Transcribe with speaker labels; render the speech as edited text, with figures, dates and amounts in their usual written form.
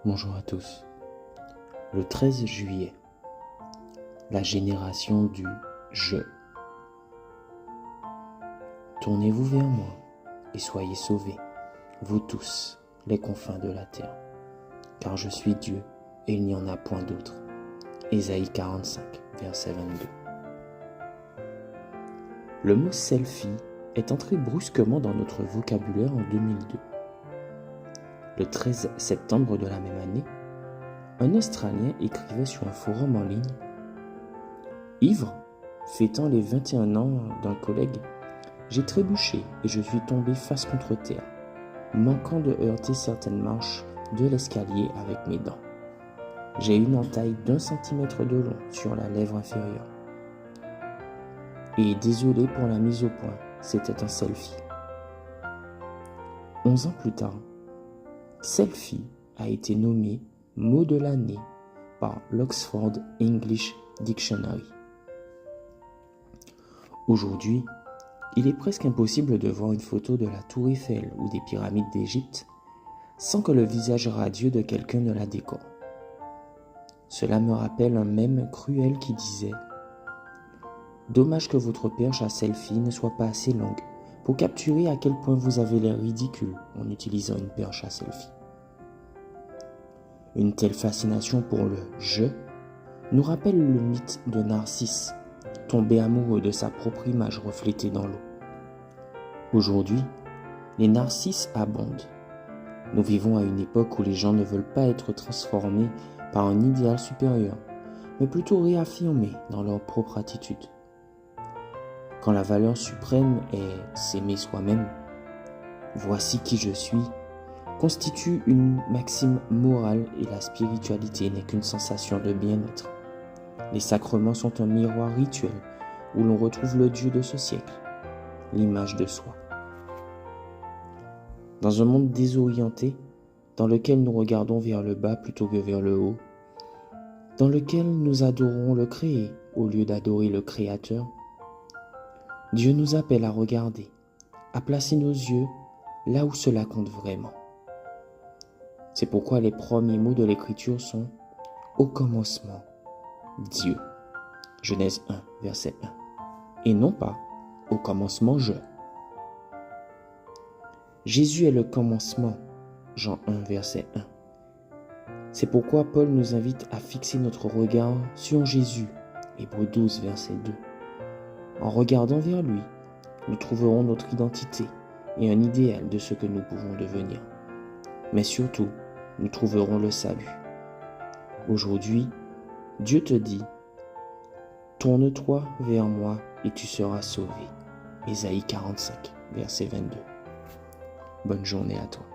Speaker 1: Bonjour à tous. Le 13 juillet, la génération du « je ». Tournez-vous vers moi et soyez sauvés, vous tous, les confins de la terre, car je suis Dieu et il n'y en a point d'autre. Ésaïe 45, verset 22. Le mot selfie est entré brusquement dans notre vocabulaire en 2002. Le 13 septembre de la même année, un Australien écrivait sur un forum en ligne « Ivre, fêtant les 21 ans d'un collègue, j'ai trébuché et je suis tombé face contre terre, manquant de heurter certaines marches de l'escalier avec mes dents. J'ai une entaille d'1 centimètre de long sur la lèvre inférieure. Et désolé pour la mise au point, c'était un selfie. » 11 ans plus tard, selfie a été nommé mot de l'année par l'Oxford English Dictionary. Aujourd'hui, il est presque impossible de voir une photo de la Tour Eiffel ou des pyramides d'Égypte sans que le visage radieux de quelqu'un ne la décore. Cela me rappelle un mème cruel qui disait « Dommage que votre perche à selfie ne soit pas assez longue pour capturer à quel point vous avez l'air ridicule en utilisant une perche à selfie. » Une telle fascination pour le « je » nous rappelle le mythe de Narcisse, tombé amoureux de sa propre image reflétée dans l'eau. Aujourd'hui, les narcisses abondent. Nous vivons à une époque où les gens ne veulent pas être transformés par un idéal supérieur, mais plutôt réaffirmés dans leur propre attitude. Quand la valeur suprême est s'aimer soi-même, voici qui je suis, constitue une maxime morale et la spiritualité n'est qu'une sensation de bien-être. Les sacrements sont un miroir rituel où l'on retrouve le Dieu de ce siècle, l'image de soi. Dans un monde désorienté, dans lequel nous regardons vers le bas plutôt que vers le haut, dans lequel nous adorons le créé au lieu d'adorer le Créateur, Dieu nous appelle à regarder, à placer nos yeux là où cela compte vraiment. C'est pourquoi les premiers mots de l'Écriture sont « Au commencement, Dieu ». Genèse 1, verset 1. Et non pas « Au commencement, je ». Jésus est le commencement. Jean 1, verset 1. C'est pourquoi Paul nous invite à fixer notre regard sur Jésus. Hébreux 12, verset 2. En regardant vers lui, nous trouverons notre identité et un idéal de ce que nous pouvons devenir. Mais surtout, nous trouverons le salut. Aujourd'hui, Dieu te dit « Tourne-toi vers moi et tu seras sauvé ». Ésaïe 45, verset 22. Bonne journée à toi.